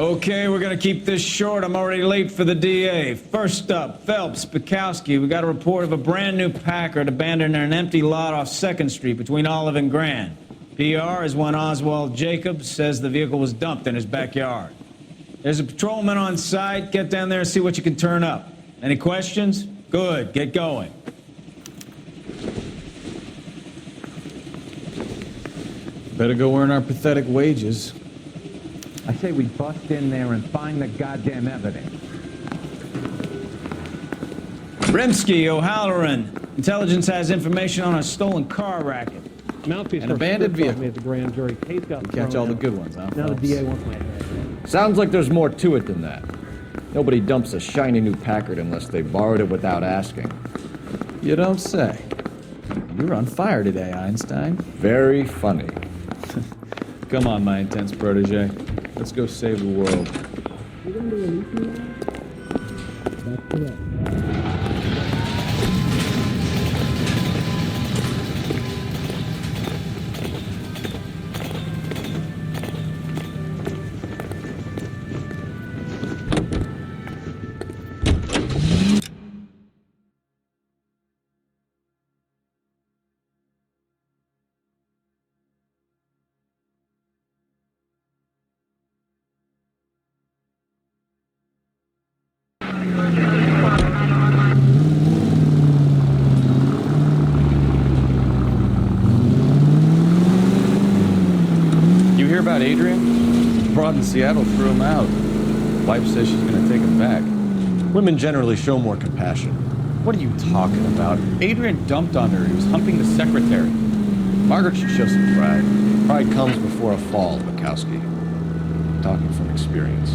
Okay, we're gonna keep this short. I'm already late for the DA. First up, Phelps, Bukowski. We got a report of a brand new Packard abandoned in an empty lot off 2nd Street between Olive and Grand. PR is one Oswald Jacobs says the vehicle was dumped in his backyard. There's a patrolman on site. Get down there and see what you can turn up. Any questions? Good, get going. Better go earn our pathetic wages. I say we bust in there and find the goddamn evidence. Rimsky, O'Halloran. Intelligence has information on a stolen car racket. Mouthpiece An abandoned vehicle. at the grand jury. Case got Catch thrown all the out. good ones, huh? Now the Phelps? DA wants my head. Sounds like there's more to it than that. Nobody dumps a shiny new Packard unless they borrowed it without asking. You don't say. You're on fire today, Einstein. Very funny. Come on, my intense protege. Let's go save the world. You going to release me now? That's correct. You hear about Adrian? Broad in Seattle threw him out. Wife says she's gonna take him back. Women generally show more compassion. What are you talking about? Adrian dumped on her. He was humping the secretary. Margaret should show some pride. Pride comes before a fall, Bukowski. Talking from experience.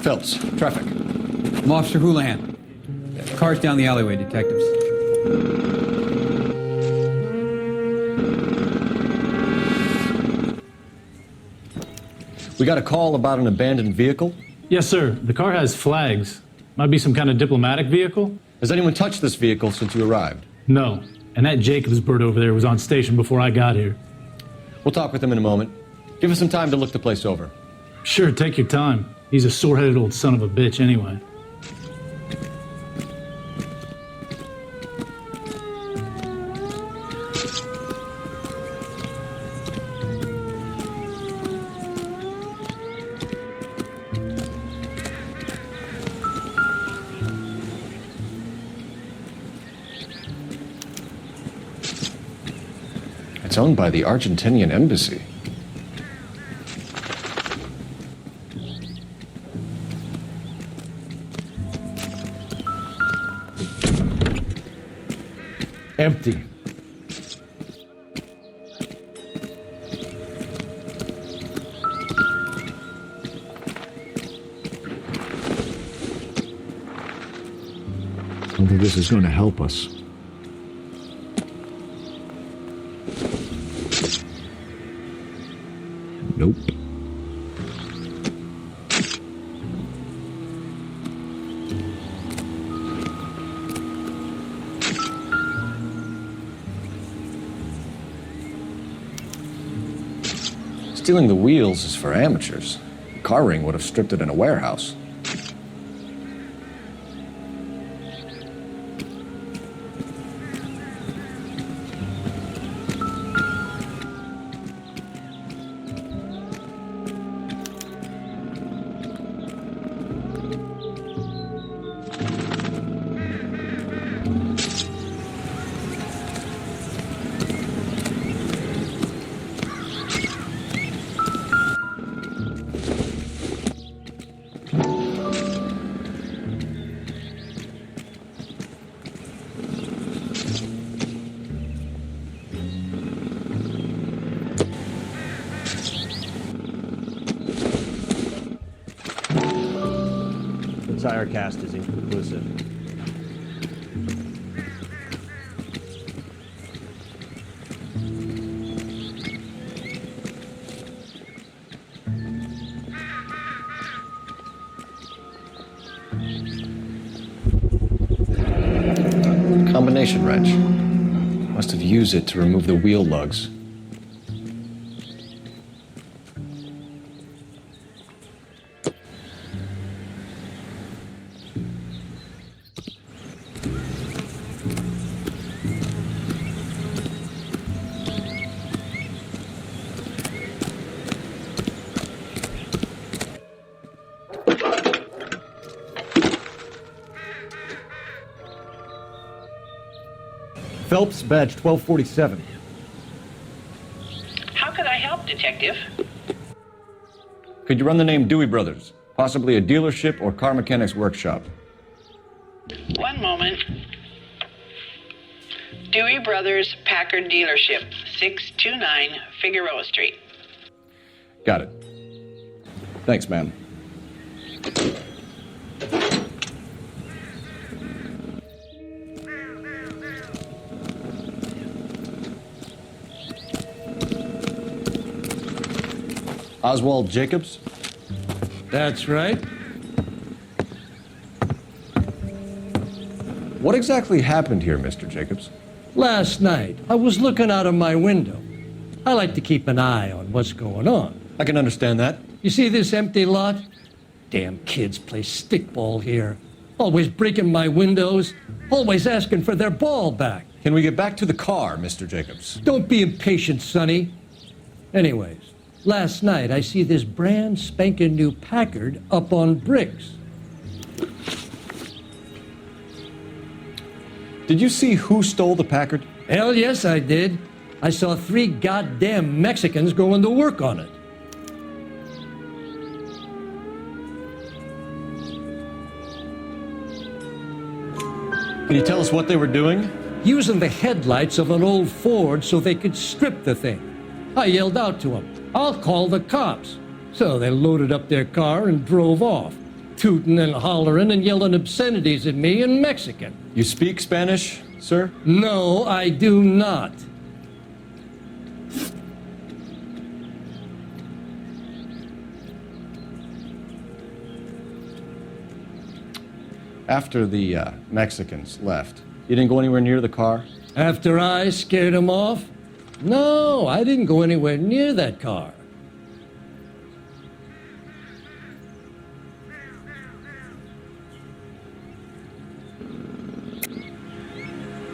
Phelps, traffic. I'm Officer Houlihan. Car's down the alleyway, detectives. We got a call about an abandoned vehicle. Yes, sir. The car has flags. Might be some kind of diplomatic vehicle? Has anyone touched this vehicle since you arrived? No. And that Jacobs bird over there was on station before I got here. We'll talk with him in a moment. Give us some time to look the place over. Sure, take your time. He's a sore-headed old son of a bitch anyway. It's owned by the Argentinian embassy. Empty. I don't think this is going to help us. Nope. Stealing the wheels is for amateurs. The car ring would have stripped it in a warehouse. The tire cast is inconclusive. Combination wrench. Must have used it to remove the wheel lugs. Phelps, badge 1247. How could I help, Detective? Could you run the name Dewey Brothers? Possibly a dealership or car mechanics workshop. One moment. Dewey Brothers Packard Dealership, 629 Figueroa Street. Got it. Thanks, man. Oswald Jacobs? That's right. What exactly happened here, Mr. Jacobs? Last night, I was looking out of my window. I like to keep an eye on what's going on. I can understand that. You see this empty lot? Damn kids play stickball here. Always breaking my windows. Always asking for their ball back. Can we get back to the car, Mr. Jacobs? Don't be impatient, Sonny. Anyways, last night I see this brand spanking new Packard up on bricks. Did you see who stole the Packard? Hell yes, I did. I saw 3 goddamn Mexicans going to work on it. Can you tell us what they were doing? Using the headlights of an old Ford so they could strip the thing. I yelled out to them, "I'll call the cops." So they loaded up their car and drove off, tooting and hollering and yelling obscenities at me in Mexican. You speak Spanish, sir? No, I do not. After the Mexicans left, you didn't go anywhere near the car? After I scared them off? No, I didn't go anywhere near that car.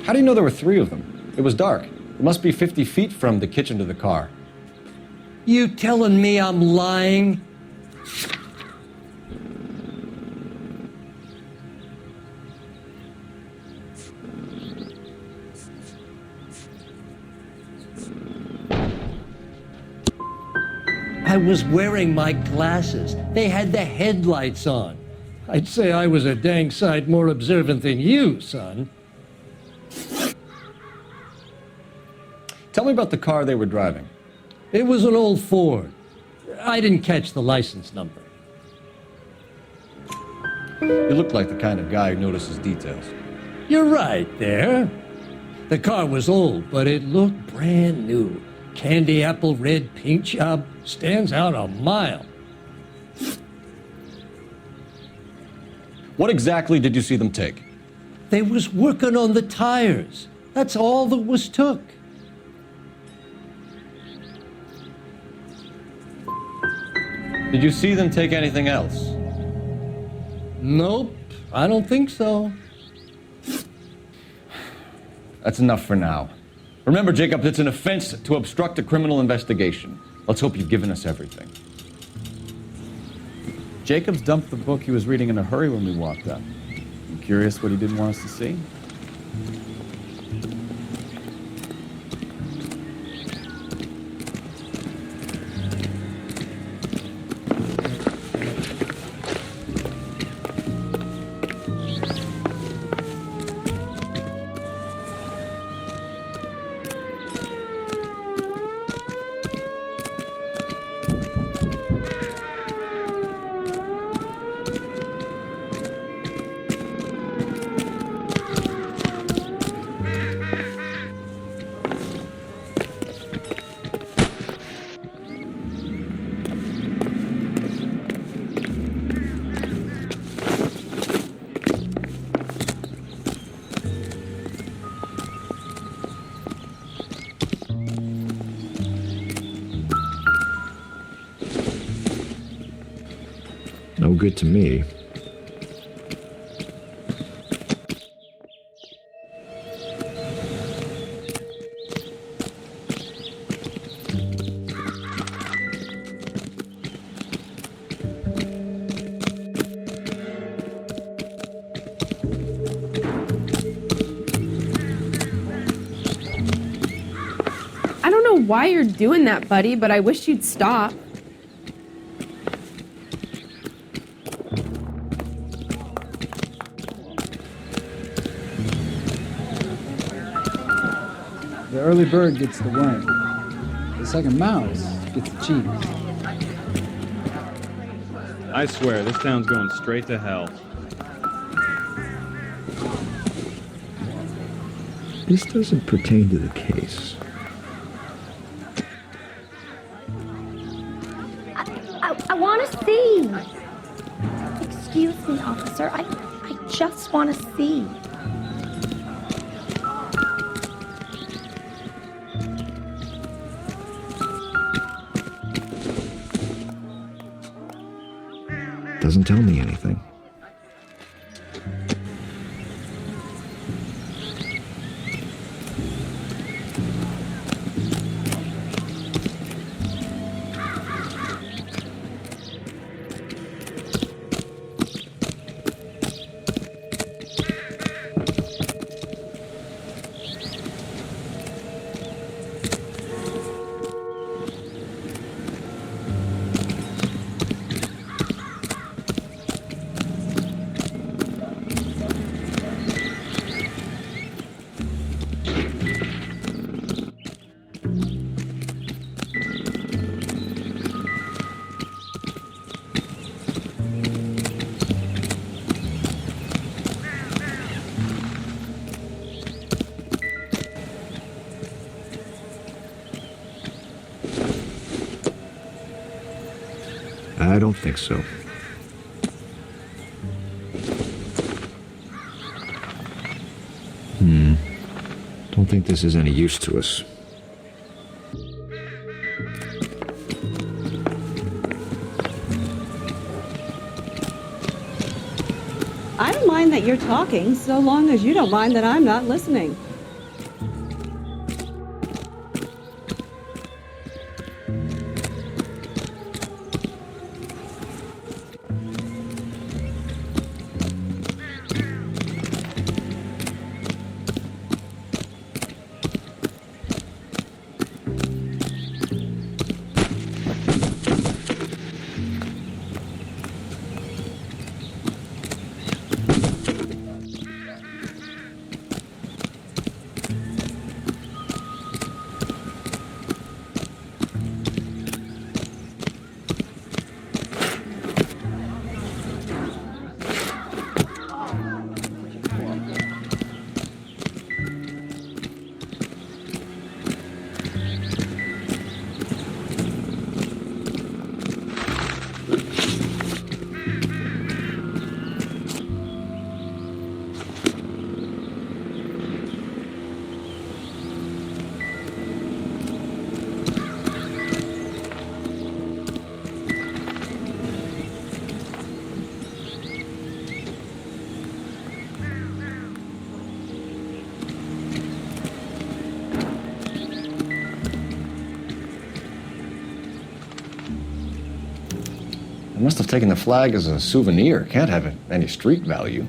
How do you know there were 3 of them? It was dark. It must be 50 feet from the kitchen to the car. You telling me I'm lying? I was wearing my glasses. They had the headlights on. I'd say I was a dang sight more observant than you, son. Tell me about the car they were driving. It was an old Ford. I didn't catch the license number. You look like the kind of guy who notices details. You're right there. The car was old, but it looked brand new. Candy apple red paint job stands out a mile. What exactly did you see them take? They was working on the tires. That's all that was took. Did you see them take anything else? Nope, I don't think so. That's enough for now. Remember, Jacob, it's an offense to obstruct a criminal investigation. Let's hope you've given us everything. Jacobs dumped the book he was reading in a hurry when we walked up. I'm curious what he didn't want us to see. good to me. I don't know why you're doing that, buddy, but I wish you'd stop. The early bird gets the worm. The second mouse gets the cheese. I swear, this town's going straight to hell. This doesn't pertain to the case. I want to see. Excuse me, officer. I just want to see. Doesn't tell me anything. I don't think so. Don't think this is any use to us. I don't mind that you're talking, so long as you don't mind that I'm not listening. They must have taken the flag as a souvenir. Can't have any street value.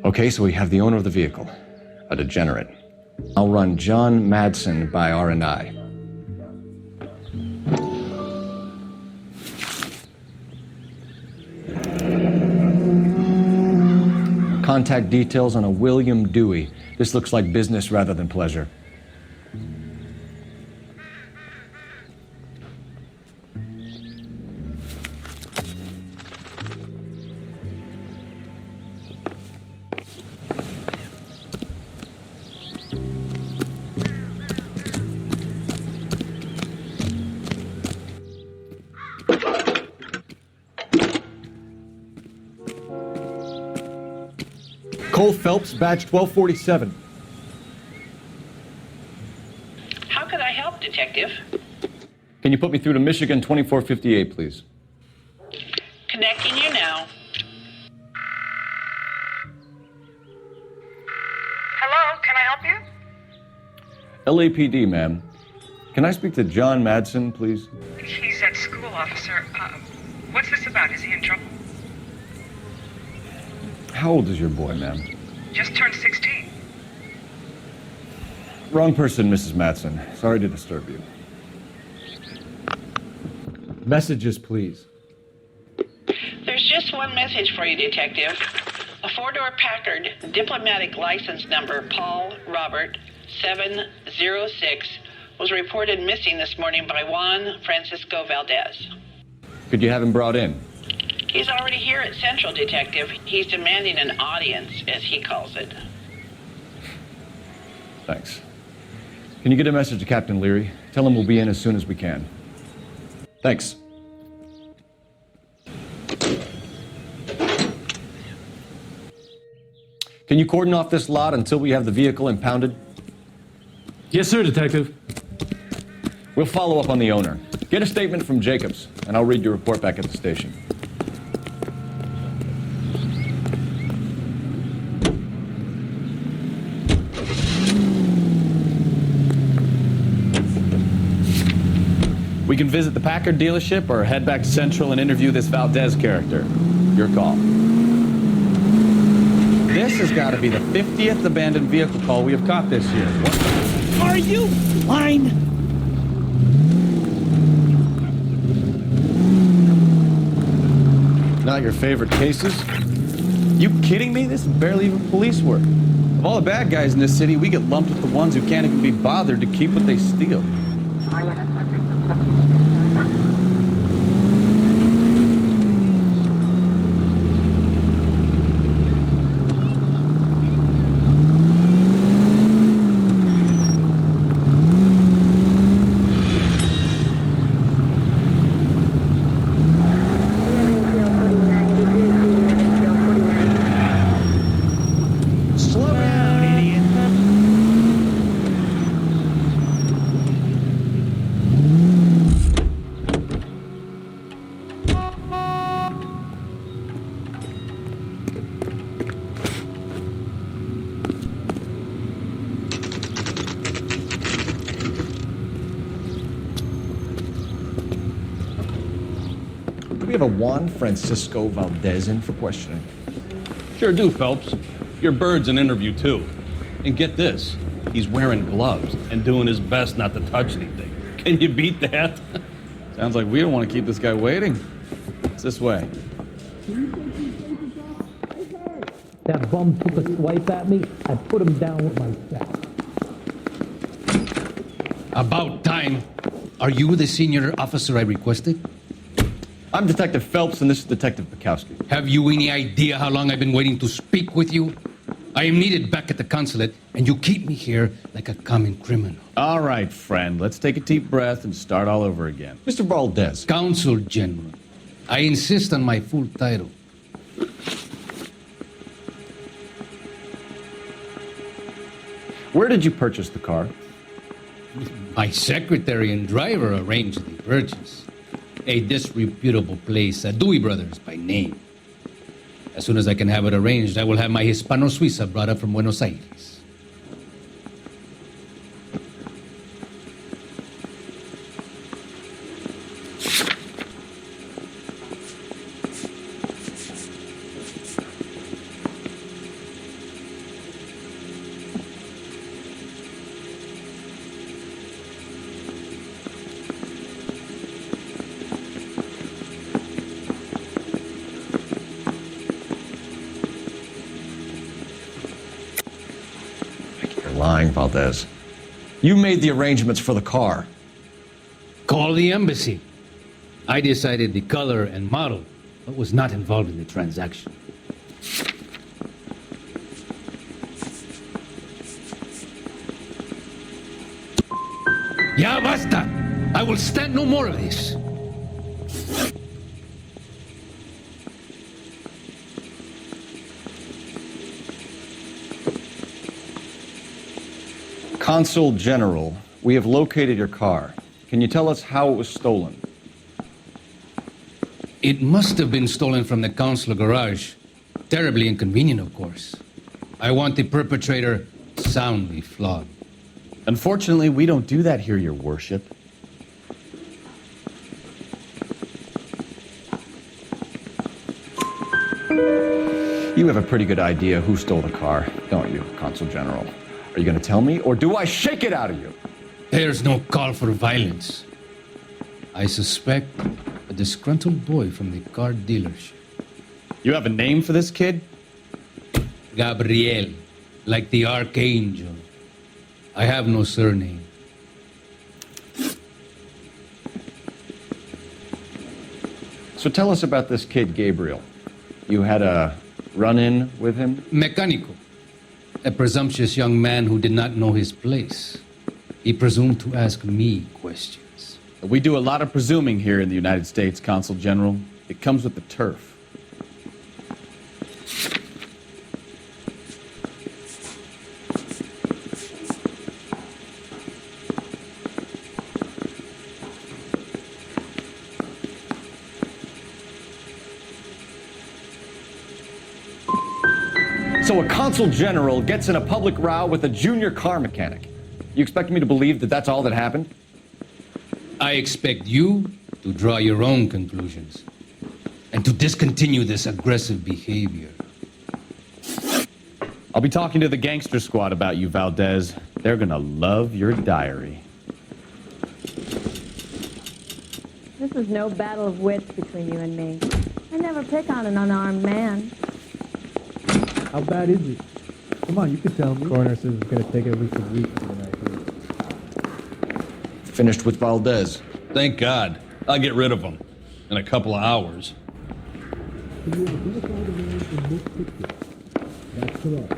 Okay, so we have the owner of the vehicle, a degenerate. I'll run John Madsen by R&I. Contact details on a William Dewey. This looks like business rather than pleasure. Nicole Phelps, badge 1247. How could I help, Detective? Can you put me through to Michigan 2458, please? Connecting you now. Hello, can I help you? LAPD, ma'am. Can I speak to John Madsen, please? He's at school, officer. What's this about? Is he in trouble? How old is your boy, ma'am? Just turned 16. Wrong person, Mrs. Madsen. Sorry to disturb you. Messages, please. There's just one message for you, Detective. A four-door Packard, diplomatic license number Paul Robert 706, was reported missing this morning by Juan Francisco Valdez. Could you have him brought in? He's already here at Central, Detective. He's demanding an audience, as he calls it. Thanks. Can you get a message to Captain Leary? Tell him we'll be in as soon as we can. Thanks. Can you cordon off this lot until we have the vehicle impounded? Yes, sir, Detective. We'll follow up on the owner. Get a statement from Jacobs, and I'll read your report back at the station. We can visit the Packard dealership or head back to Central and interview this Valdez character. Your call. This has got to be the 50th abandoned vehicle call we have caught this year. What? Are you blind? Not your favorite cases? You kidding me? This is barely even police work. Of all the bad guys in this city, we get lumped with the ones who can't even be bothered to keep what they steal. We have a Juan Francisco Valdez in for questioning. Sure do, Phelps. Your bird's an interview, too. And get this, he's wearing gloves and doing his best not to touch anything. Can you beat that? Sounds like we don't want to keep this guy waiting. It's this way. That bum took a swipe at me. I put him down with my fist. About time. Are you the senior officer I requested? I'm Detective Phelps, and this is Detective Bukowski. Have you any idea how long I've been waiting to speak with you? I am needed back at the consulate, and you keep me here like a common criminal. All right, friend. Let's take a deep breath and start all over again. Mr. Valdez. Consul General. I insist on my full title. Where did you purchase the car? My secretary and driver arranged the purchase. A disreputable place, Dewey Brothers by name. As soon as I can have it arranged, I will have my Hispano Suiza brought up from Buenos Aires. Lying, Valdez. You made the arrangements for the car. Call the embassy. I decided the color and model, but was not involved in the transaction. Ya basta! I will stand no more of this. Consul General, we have located your car. Can you tell us how it was stolen? It must have been stolen from the consular garage. Terribly inconvenient, of course. I want the perpetrator soundly flogged. Unfortunately, we don't do that here, Your Worship. You have a pretty good idea who stole the car, don't you, Consul General? Are you going to tell me, or do I shake it out of you? There's no call for violence. I suspect a disgruntled boy from the car dealership. You have a name for this kid? Gabriel, like the archangel. I have no surname. So tell us about this kid, Gabriel. You had a run-in with him? Mecánico. A presumptuous young man who did not know his place. He presumed to ask me questions. We do a lot of presuming here in the United States, Consul General. It comes with the turf. So a consul general gets in a public row with a junior car mechanic. You expect me to believe that that's all that happened? I expect you to draw your own conclusions and to discontinue this aggressive behavior. I'll be talking to the gangster squad about you, Valdez. They're gonna love your diary. This is no battle of wits between you and me. I never pick on an unarmed man. How bad is it? Come on, you can tell me. Coroner says it's going to take at least a week to get here. Finished with Valdez. Thank God. I'll get rid of him in a couple of hours. That's correct.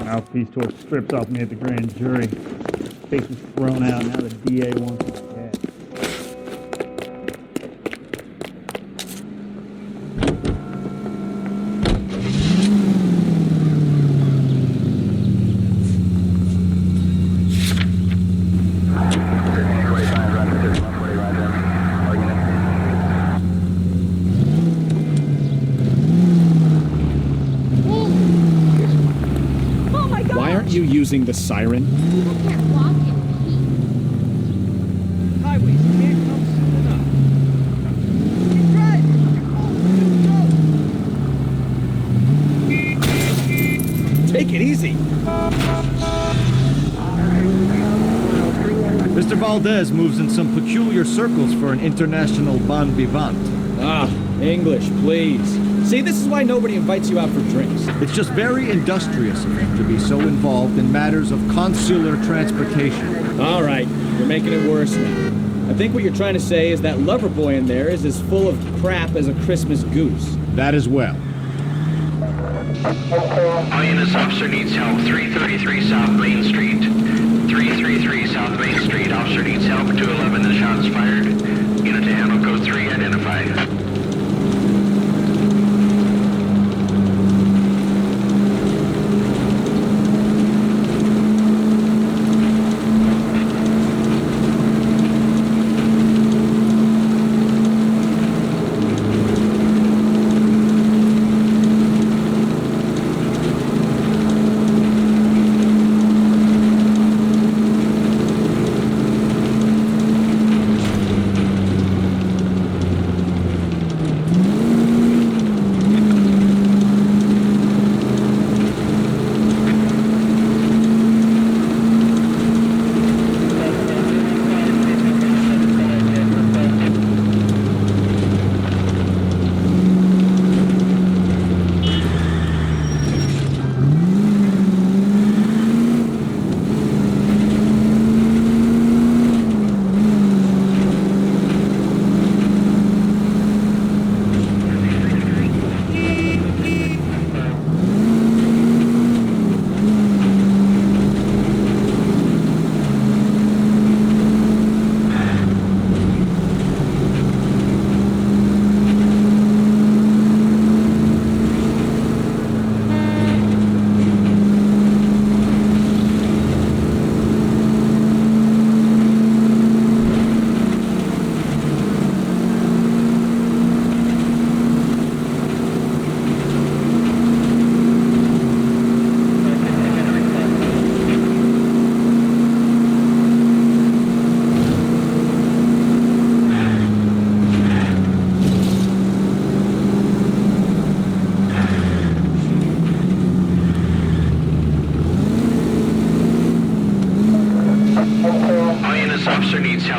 Mouthpiece tore strips off me at the grand jury. Face was thrown out. Now the DA wants it dead. Using the siren. People can't walk in Highways can't come soon enough. Keep driving. Take it easy. Mr. Valdez moves in some peculiar circles for an international bon vivant. Ah, English, please. See, this is why nobody invites you out for drinks. It's just very industrious of him to be so involved in matters of consular transportation. All right, you're making it worse now. I think what you're trying to say is that lover boy in there is as full of crap as a Christmas goose. That as well. All units, officer needs help. 333 South Main Street. 333 South Main Street. Officer needs help. 211, the shots fired. Unit to handle code 3, identified.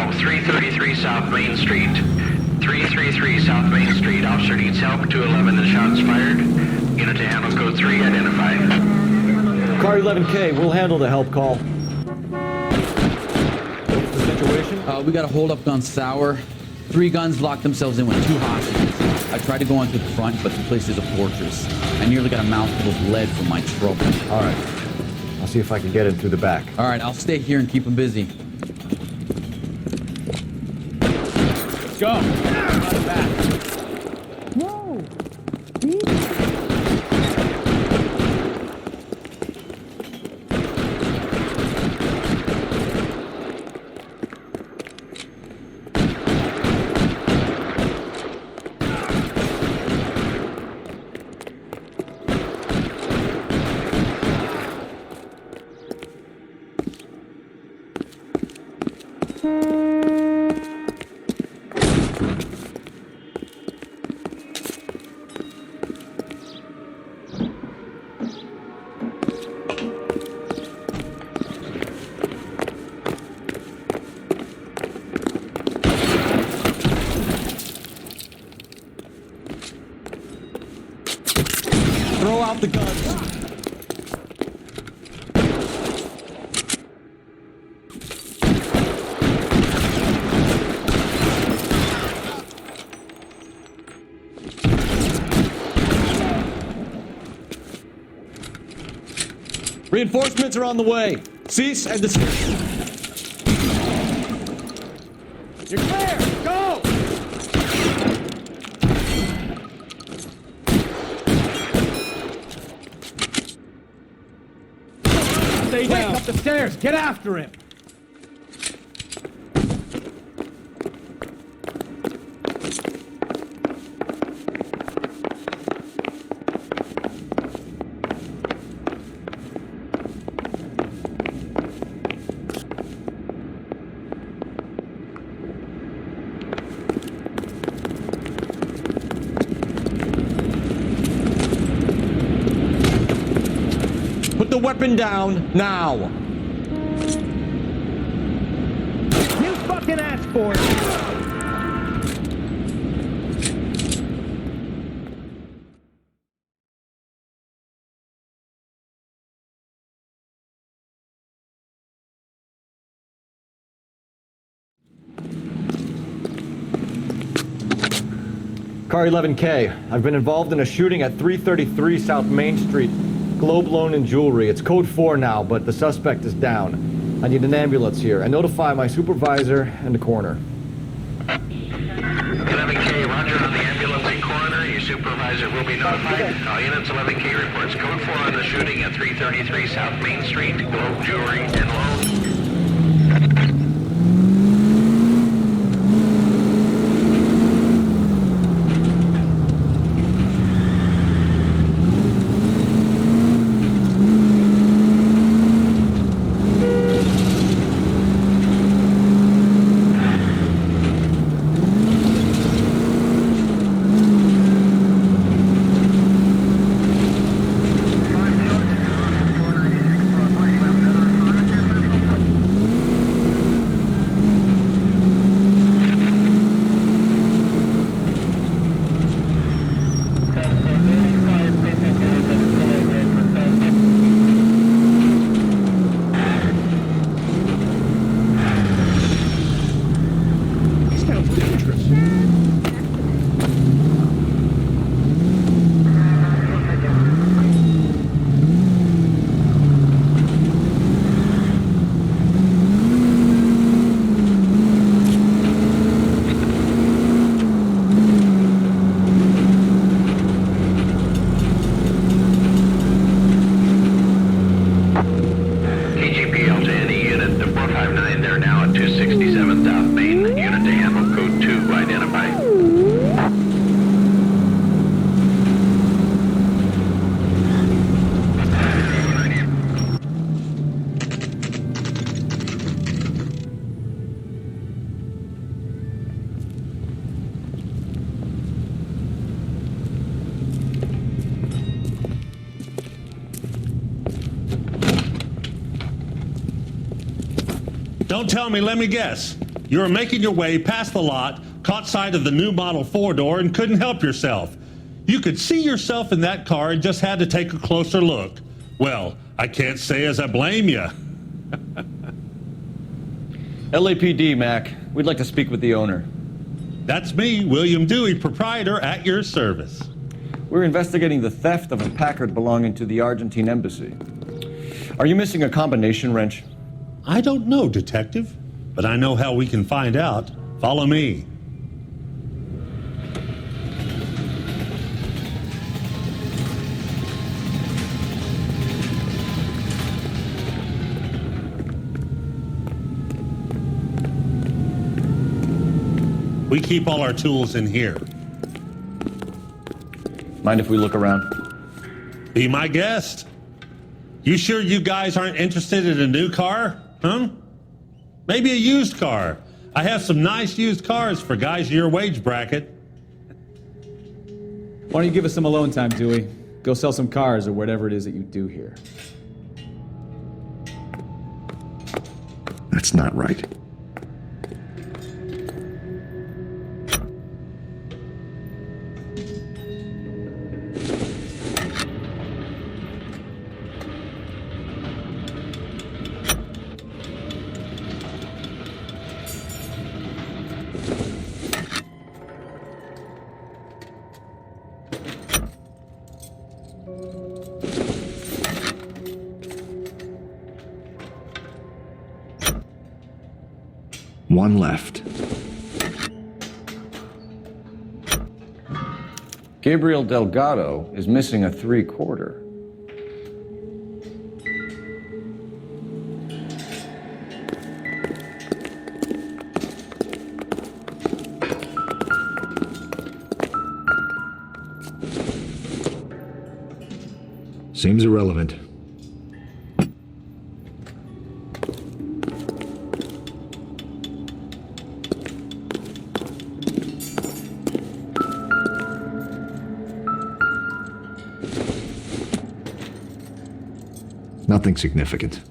help. 333 South Main Street. 333 South Main Street. Officer needs help. 211 and shots fired. Unit to handle code 3 identified. Car 11K, we'll handle the help call. What's the situation? We got a hold up on Sour. 3 guns locked themselves in with 2 hostages. I tried to go on to the front, but the place is a fortress. I nearly got a mouthful of lead from my trouble. All right. I'll see if I can get in through the back. All right, I'll stay here and keep them busy. Let's go. Whoa! Throw out the guns. Reinforcements are on the way. Cease and desist. You're clear. Go! Stay down. Up the stairs. Get after him. Put the weapon down now. You fucking asked for it. Car 11K, I've been involved in a shooting at 333 South Main Street. Globe Loan and Jewelry. It's code 4 now, but the suspect is down. I need an ambulance here, and notify my supervisor and the coroner. 11K, roger on the ambulance and coroner. Your supervisor will be notified. All units, 11K reports code 4 on the shooting at 333 South Main Street. Globe Jewelry and Loan. Don't tell me, let me guess. You were making your way past the lot, caught sight of the new model 4-door, and couldn't help yourself. You could see yourself in that car and just had to take a closer look. Well, I can't say as I blame you. LAPD, Mac. We'd like to speak with the owner. That's me, William Dewey, proprietor, at your service. We're investigating the theft of a Packard belonging to the Argentine embassy. Are you missing a combination wrench? I don't know, Detective, but I know how we can find out. Follow me. We keep all our tools in here. Mind if we look around? Be my guest. You sure you guys aren't interested in a new car? Huh? Maybe a used car. I have some nice used cars for guys in your wage bracket. Why don't you give us some alone time, Dewey? Go sell some cars or whatever it is that you do here. That's not right. One left. Gabriel Delgado is missing a 3/4. Seems irrelevant. Nothing significant.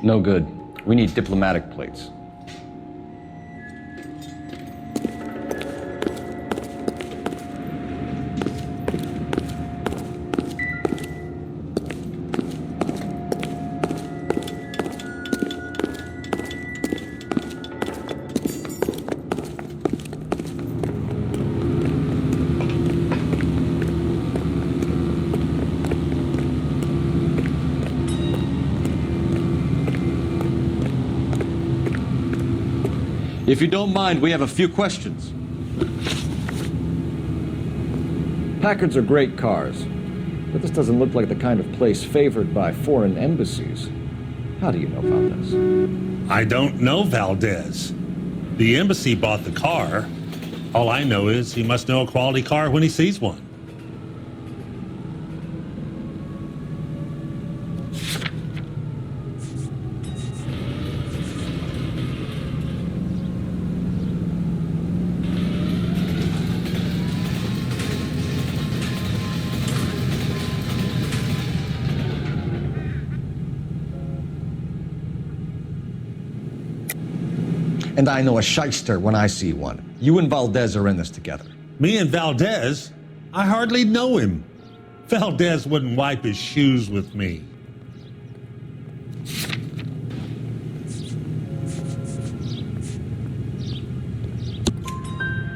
No good. We need diplomatic plates. If you don't mind, we have a few questions. Packards are great cars, but this doesn't look like the kind of place favored by foreign embassies. How do you know Valdez? I don't know Valdez. The embassy bought the car. All I know is he must know a quality car when he sees one. And I know a shyster when I see one. You and Valdez are in this together. Me and Valdez? I hardly know him. Valdez wouldn't wipe his shoes with me.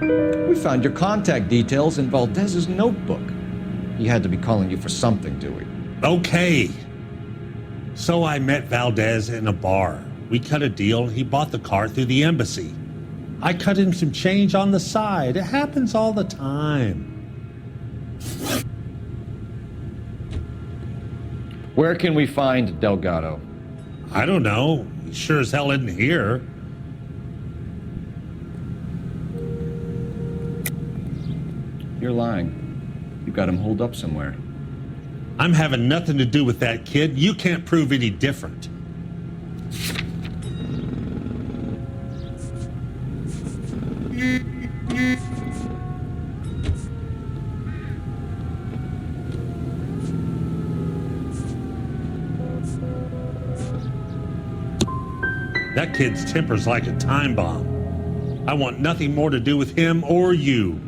We found your contact details in Valdez's notebook. He had to be calling you for something, Dewey. Okay. So I met Valdez in a bar. We cut a deal. He bought the car through the embassy. I cut him some change on the side. It happens all the time. Where can we find Delgado? I don't know. He sure as hell isn't here. You're lying. You got him holed up somewhere. I'm having nothing to do with that kid. You can't prove any different. That kid's temper's like a time bomb. I want nothing more to do with him or you.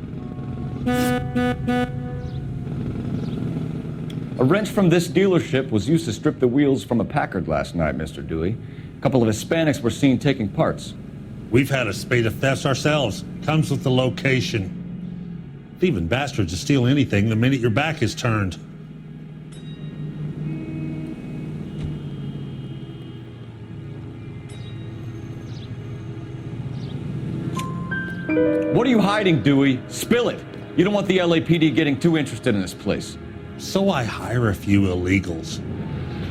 A wrench from this dealership was used to strip the wheels from a Packard last night, Mr. Dewey. A couple of Hispanics were seen taking parts. We've had a spate of thefts ourselves. Comes with the location. Thieving bastards to steal anything the minute your back is turned. What are you hiding, Dewey? Spill it. You don't want the LAPD getting too interested in this place. So I hire a few illegals.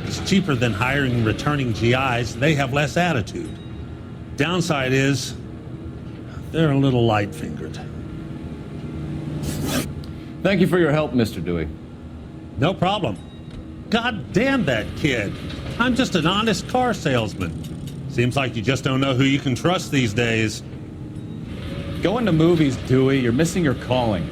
It's cheaper than hiring returning GIs. They have less attitude. Downside is, they're a little light-fingered. Thank you for your help, Mr. Dewey. No problem. God damn that kid. I'm just an honest car salesman. Seems like you just don't know who you can trust these days. Going to movies, Dewey. You're missing your calling.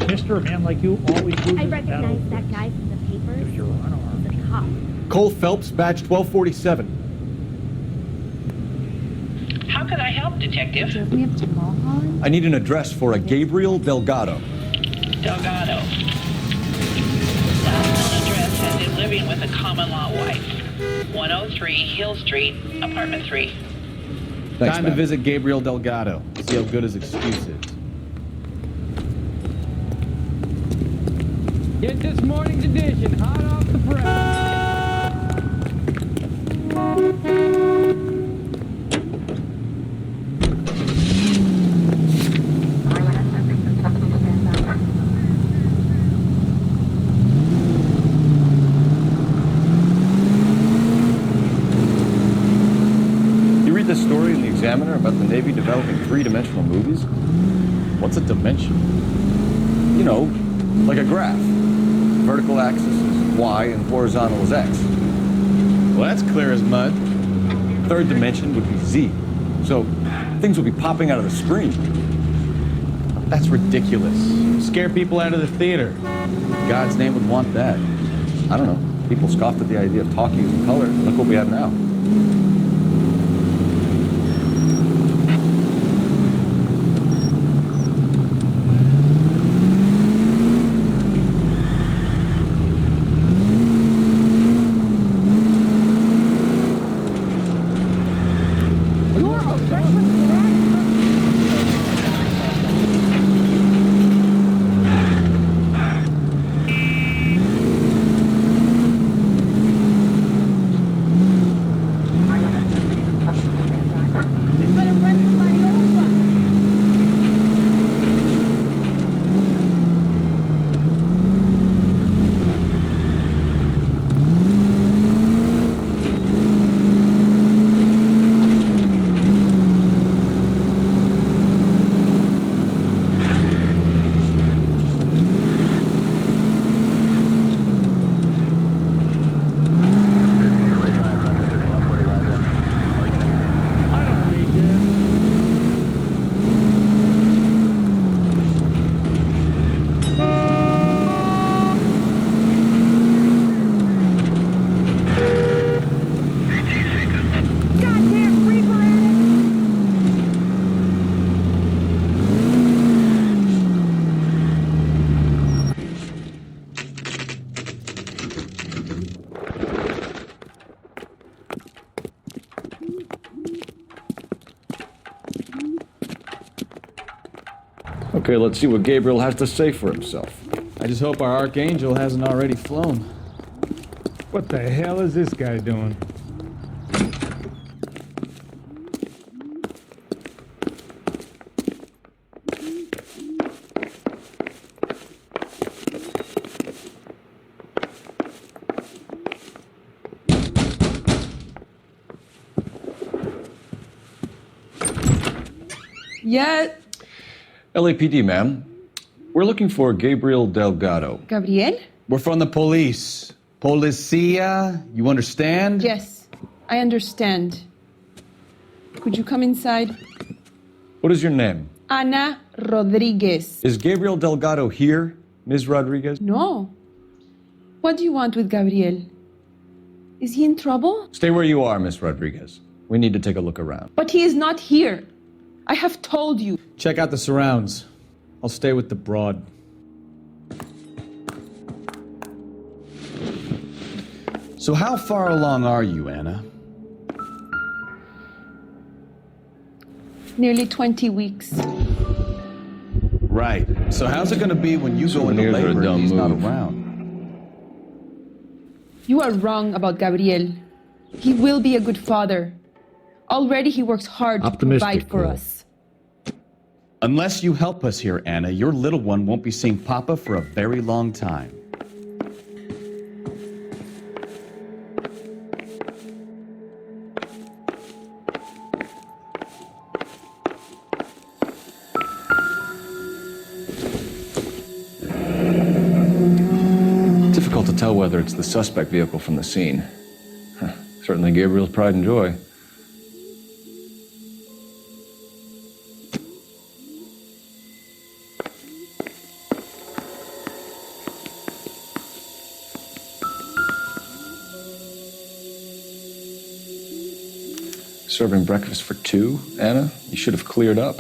Mister, a man like you always loses I recognize that guy from the papers. You're unarmed. He's a cop. Cole Phelps, badge 1247. How can I help, Detective? Drove me up to Mulholland. I need an address for a Gabriel Delgado. Delgado. Last known address has him living with a common-law wife. 103 Hill Street, apartment 3. Thanks, Time to ma'am. visit Gabriel Delgado. See how good his excuse is. Get this morning's edition hot off the press. You read this story in the Examiner about the Navy developing three-dimensional movies? What's a dimension? You know, like a graph. Vertical axis is Y and horizontal is X. Well, that's clear as mud. Third dimension would be Z. So things would be popping out of the screen. That's ridiculous. Scare people out of the theater. God's name would want that. I don't know. People scoffed at the idea of talkies in color. Look what we have now. Okay, let's see what Gabriel has to say for himself. I just hope our Archangel hasn't already flown. What the hell is this guy doing? Yeah, LAPD, ma'am. We're looking for Gabriel Delgado. Gabriel? We're from the police. Policia, you understand? Yes, I understand. Could you come inside? What is your name? Ana Rodriguez. Is Gabriel Delgado here, Ms. Rodriguez? No. What do you want with Gabriel? Is he in trouble? Stay where you are, Ms. Rodriguez. We need to take a look around. But he is not here. I have told you. Check out the surrounds. I'll stay with the broad. So how far along are you, Anna? Nearly 20 weeks. Right. So how's it going to be when you go into labor and he's not around? You are wrong about Gabriel. He will be a good father. Already he works hard to provide for us. Unless you help us here, Anna, your little one won't be seeing Papa for a very long time. Difficult to tell whether it's the suspect vehicle from the scene. Certainly Gabriel's pride and joy. Serving breakfast for two, Anna? You should have cleared up.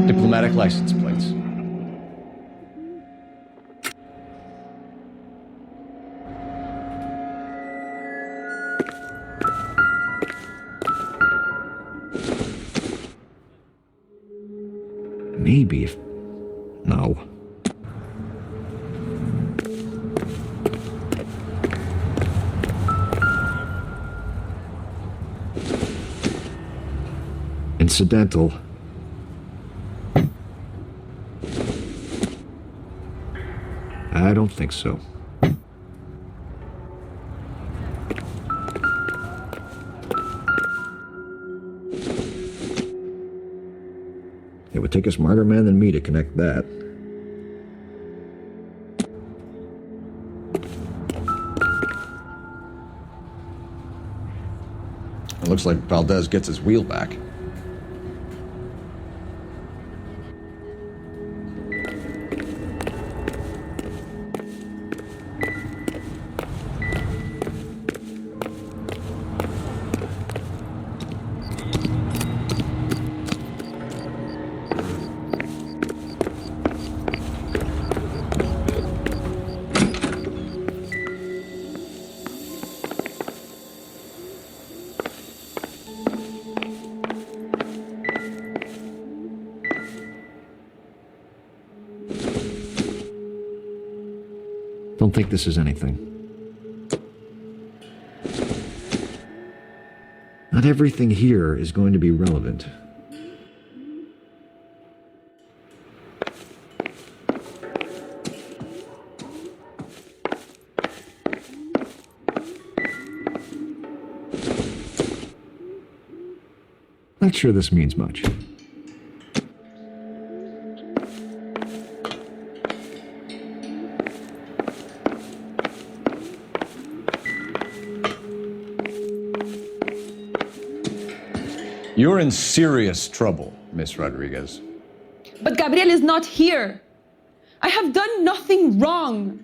Diplomatic license plates. Maybe if... No. Incidental. I don't think so. It would take a smarter man than me to connect that. It looks like Valdez gets his wheel back. Don't think this is anything. Not everything here is going to be relevant. Not sure this means much. You're in serious trouble, Miss Rodriguez. But Gabriel is not here. I have done nothing wrong.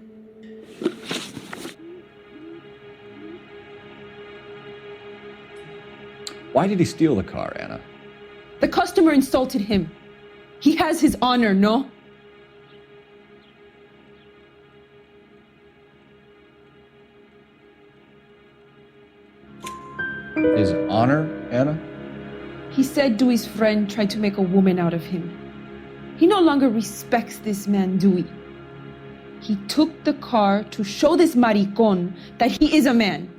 Why did he steal the car, Anna? The customer insulted him. He has his honor, no? His honor, Anna? He said Dewey's friend tried to make a woman out of him. He no longer respects this man, Dewey. He took the car to show this maricón that he is a man.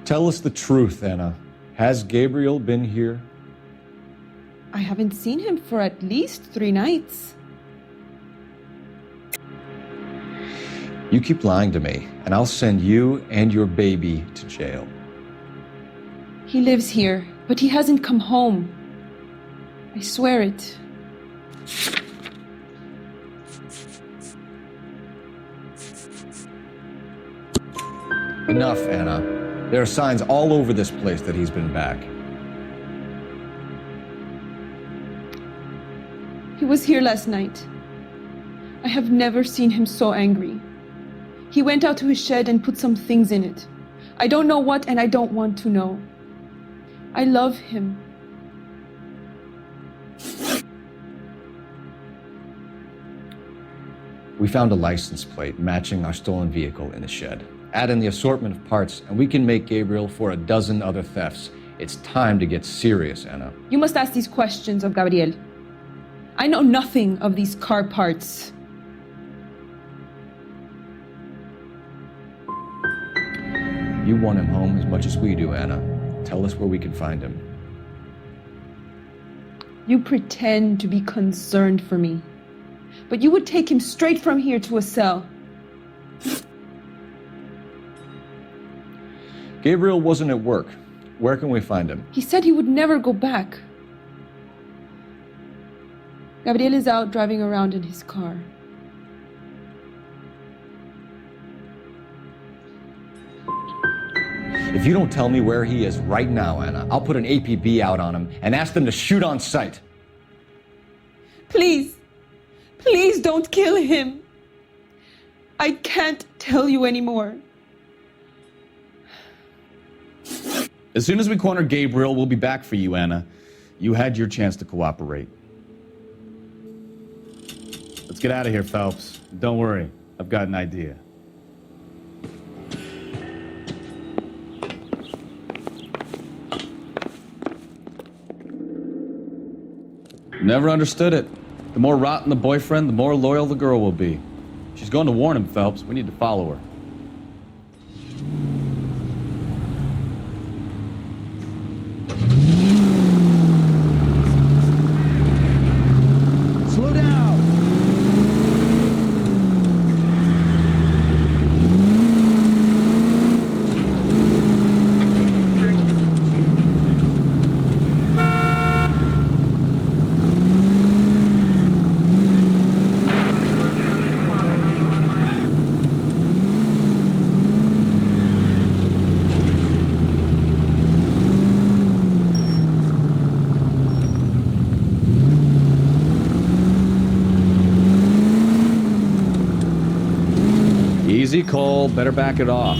Tell us the truth, Anna. Has Gabriel been here? I haven't seen him for at least 3 nights. You keep lying to me, and I'll send you and your baby to jail. He lives here, but he hasn't come home. I swear it. Enough, Anna. There are signs all over this place that he's been back. He was here last night. I have never seen him so angry. He went out to his shed and put some things in it. I don't know what, and I don't want to know. I love him. We found a license plate matching our stolen vehicle in the shed. Add in the assortment of parts, and we can make Gabriel for a dozen other thefts. It's time to get serious, Anna. You must ask these questions of Gabriel. I know nothing of these car parts. You want him home as much as we do, Anna. Tell us where we can find him. You pretend to be concerned for me, but you would take him straight from here to a cell. Gabriel wasn't at work. Where can we find him? He said he would never go back. Gabriel is out driving around in his car. If you don't tell me where he is right now, Anna, I'll put an APB out on him and ask them to shoot on sight. Please, please don't kill him. I can't tell you anymore. As soon as we corner Gabriel, we'll be back for you, Anna. You had your chance to cooperate. Let's get out of here, Phelps. Don't worry, I've got an idea. Never understood it. The more rotten the boyfriend, the more loyal the girl will be. She's going to warn him, Phelps. We need to follow her. Slow down! Easy, Cole. Better back it off.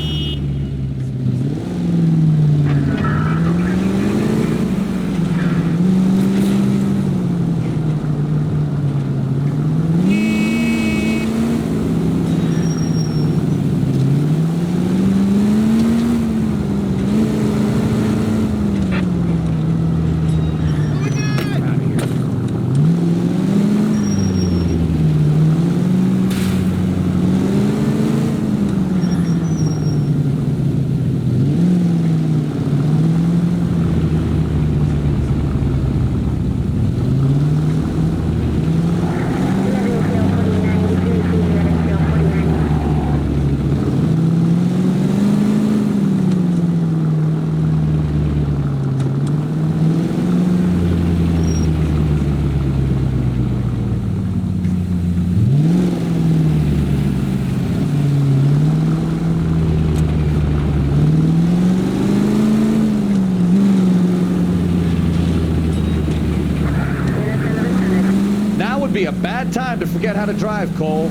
bad time to forget how to drive, Cole.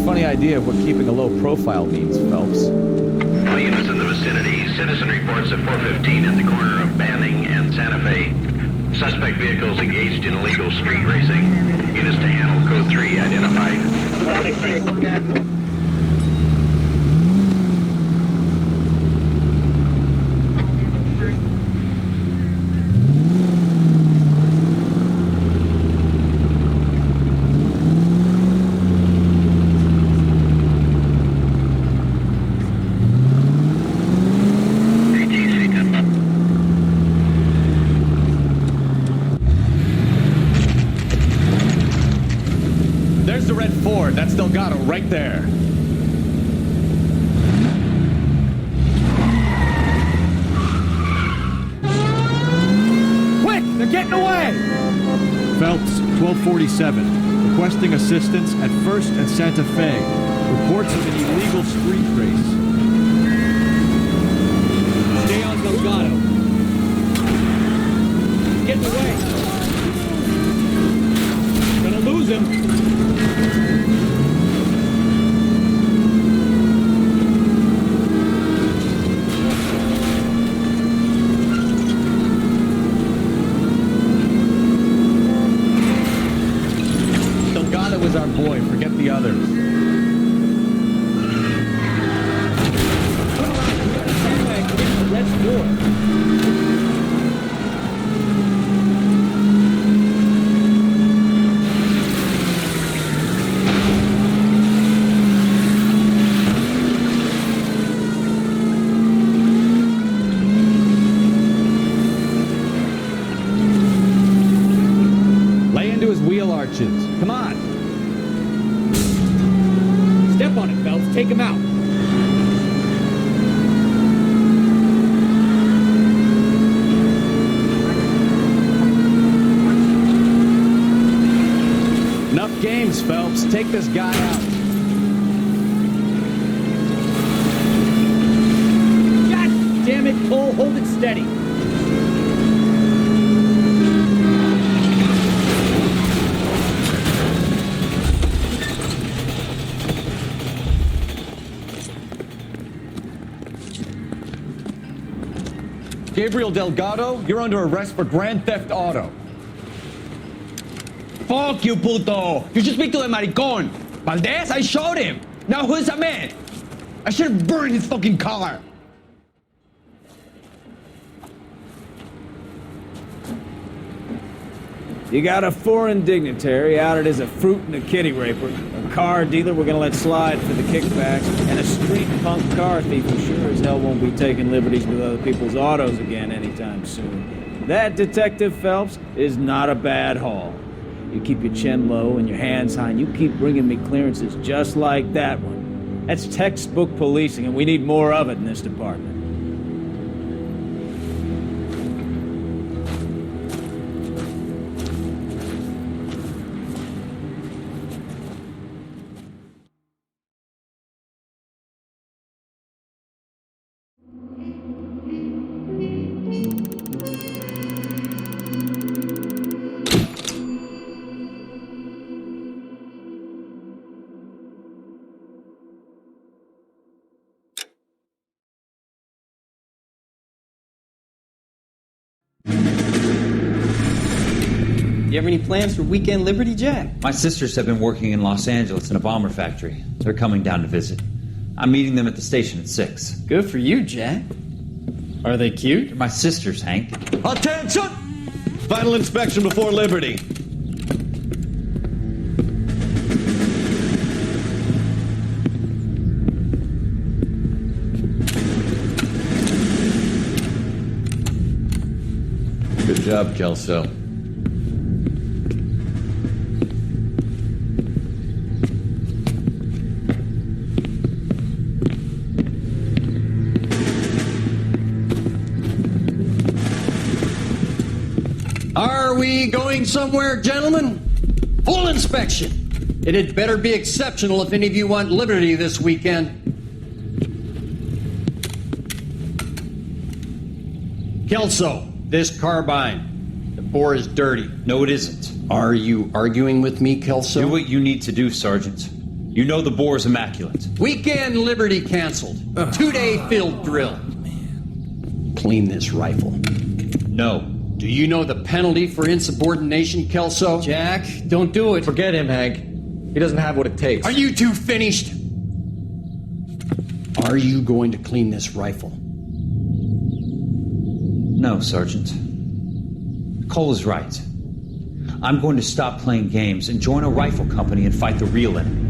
Funny idea of what keeping a low profile means, Phelps. All units in the vicinity. Citizen reports at 415 at the corner of Banning and Santa Fe. Suspect vehicles engaged in illegal street racing. Units to handle code 3 identified. There's the red Ford. That's Delgado right there. Quick! They're getting away! Phelps, 1247. Requesting assistance at 1st and Santa Fe. Reports of an illegal street race. Stay on Delgado. Getting away. Gonna lose him. Delgado was our boy. Forget the others. Red Ford. Lay into his wheel arches. Come on. Step on it, Phelps. Take him out. Enough games, Phelps. Take this guy out. God damn it, Cole. Hold it steady. Gabriel Delgado, you're under arrest for grand theft auto. Fuck you, puto! You should speak to the maricón! Valdez, I showed him! Now who's a man? I should have burned his fucking car! You got a foreign dignitary outed as a fruit and a kitty raper, a car dealer we're gonna let slide for the kickbacks, and a street punk car thief who sure as hell won't be taking liberties with other people's autos again anytime soon. That, Detective Phelps, is not a bad haul. You keep your chin low and your hands high, and you keep bringing me clearances just like that one. That's textbook policing, and we need more of it in this department. You have any plans for Weekend Liberty, Jack? My sisters have been working in Los Angeles in a bomber factory. They're coming down to visit. I'm meeting them at the station at 6. Good for you, Jack. Are they cute? They're my sisters, Hank. Attention! Final inspection before Liberty. Good job, Kelso. Are we going somewhere, gentlemen? Full inspection. It had better be exceptional if any of you want liberty this weekend. Kelso, this carbine. The bore is dirty. No, it isn't. Are you arguing with me, Kelso? Do what you need to do, Sergeant. You know the bore is immaculate. Weekend Liberty canceled. 2-day field drill. Clean this rifle. No. Do you know the penalty for insubordination, Kelso? Jack, don't do it. Forget him, Hank. He doesn't have what it takes. Are you two finished? Are you going to clean this rifle? No, Sergeant. Cole is right. I'm going to stop playing games and join a rifle company and fight the real enemy.